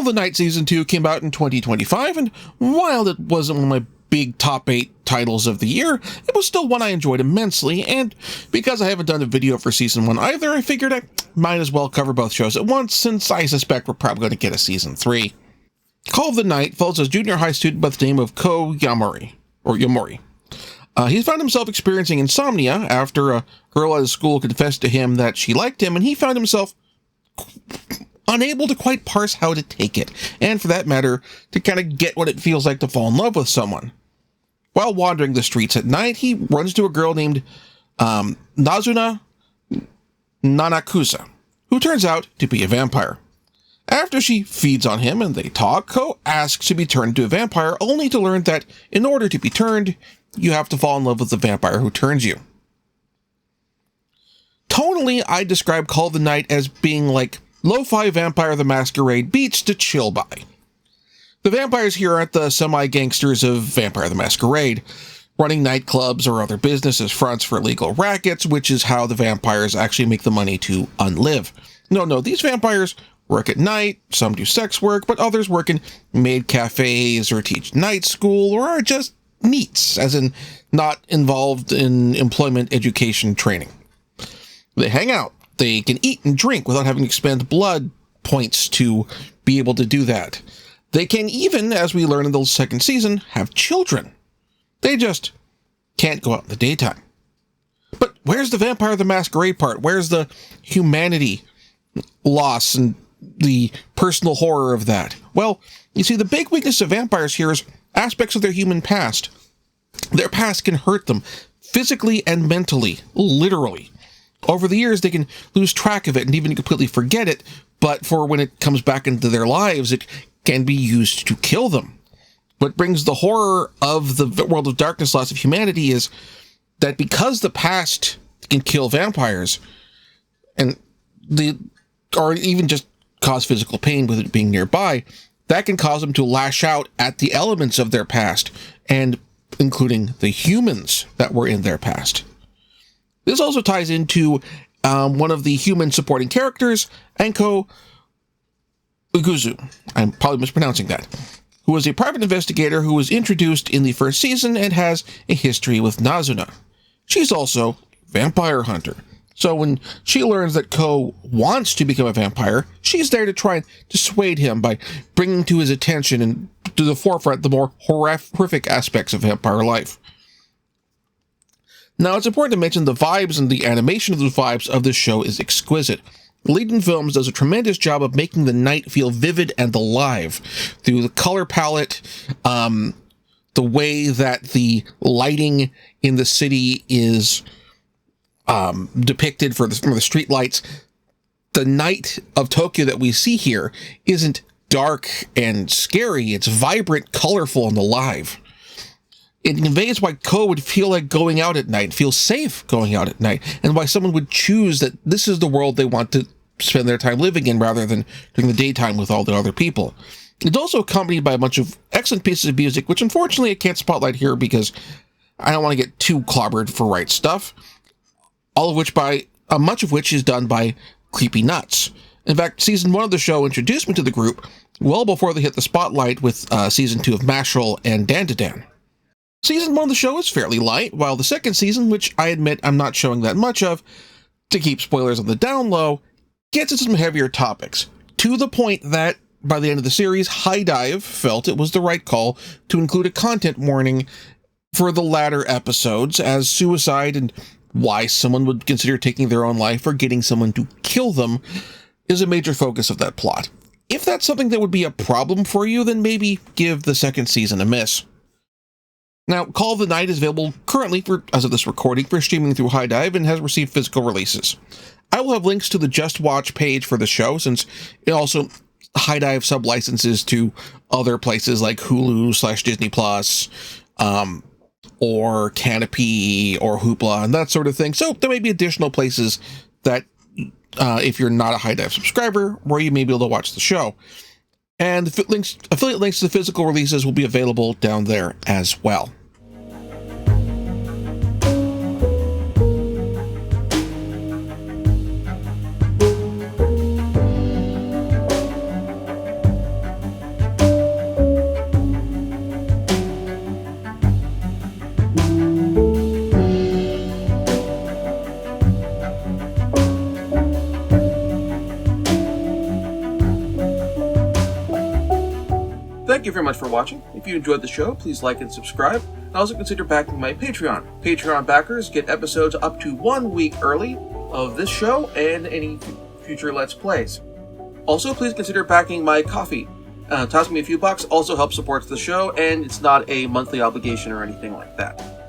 Call of the Night Season 2 came out in 2025, and while it wasn't one of my big top 8 titles of the year, it was still one I enjoyed immensely, and because I haven't done a video for Season 1 either, I figured I might as well cover both shows at once, since I suspect we're probably going to get a Season 3. Call of the Night follows a junior high student by the name of Ko Yamori. He found himself experiencing insomnia after a girl at his school confessed to him that she liked him, and he found himself unable to quite parse how to take it, and for that matter, to kind of get what it feels like to fall in love with someone. While wandering the streets at night, he runs into a girl named Nazuna Nanakusa, who turns out to be a vampire. After she feeds on him and they talk, Ko asks to be turned into a vampire, only to learn that in order to be turned, you have to fall in love with the vampire who turns you. Tonally, I describe Call of the Night as being like lo-fi Vampire the Masquerade beats to chill by. The vampires here aren't the semi-gangsters of Vampire the Masquerade, running nightclubs or other business as fronts for illegal rackets, which is how the vampires actually make the money to unlive. No, these vampires work at night, some do sex work, but others work in maid cafes or teach night school or are just neats, as in not involved in employment, education, training. They hang out. They can eat and drink without having to expend blood points to be able to do that. They can even, as we learn in the second season, have children. They just can't go out in the daytime. But where's the Vampire the Masquerade part? Where's the humanity loss and the personal horror of that? Well, you see, the big weakness of vampires here is aspects of their human past. Their past can hurt them physically and mentally, literally. Over the years, they can lose track of it and even completely forget it, but for when it comes back into their lives, it can be used to kill them. What brings the horror of the World of Darkness loss of humanity is that because the past can kill vampires, or even just cause physical pain with it being nearby, that can cause them to lash out at the elements of their past, and including the humans that were in their past. This also ties into one of the human supporting characters, Anko Uguzu. I'm probably mispronouncing that. Who is a private investigator who was introduced in the first season and has a history with Nazuna. She's also a vampire hunter. So when she learns that Ko wants to become a vampire, she's there to try and dissuade him by bringing to his attention and to the forefront the more horrific aspects of vampire life. Now, it's important to mention the vibes and the animation of the vibes of this show is exquisite. Leiden Films does a tremendous job of making the night feel vivid and alive through the color palette, the way that the lighting in the city is depicted from the street lights. The night of Tokyo that we see here isn't dark and scary. It's vibrant, colorful, and alive. It conveys why Ko would feel like going out at night, feel safe going out at night, and why someone would choose that this is the world they want to spend their time living in rather than during the daytime with all the other people. It's also accompanied by a bunch of excellent pieces of music, which unfortunately I can't spotlight here because I don't want to get too clobbered for right stuff, much of which is done by Creepy Nuts. In fact, season 1 of the show introduced me to the group well before they hit the spotlight with season 2 of Mashal and Dandadan. Season 1 of the show is fairly light, while the second season, which I admit I'm not showing that much of, to keep spoilers on the down low, gets into some heavier topics, to the point that, by the end of the series, HIDIVE felt it was the right call to include a content warning for the latter episodes, as suicide and why someone would consider taking their own life or getting someone to kill them is a major focus of that plot. If that's something that would be a problem for you, then maybe give the second season a miss. Now, Call of the Night is available currently, as of this recording, for streaming through HIDIVE and has received physical releases. I will have links to the Just Watch page for the show, since it also HIDIVE sub-licenses to other places like Hulu/Disney Plus, or Canopy, or Hoopla, and that sort of thing. So there may be additional places that, if you're not a HIDIVE subscriber, where you may be able to watch the show. And the affiliate links to the physical releases will be available down there as well. Thank you very much for watching. If you enjoyed the show, please like and subscribe, and also consider backing my Patreon. Patreon backers get episodes up to 1 week early of this show and any future Let's Plays. Also, please consider backing my Ko-fi. Toss me a few bucks also helps support the show, and it's not a monthly obligation or anything like that.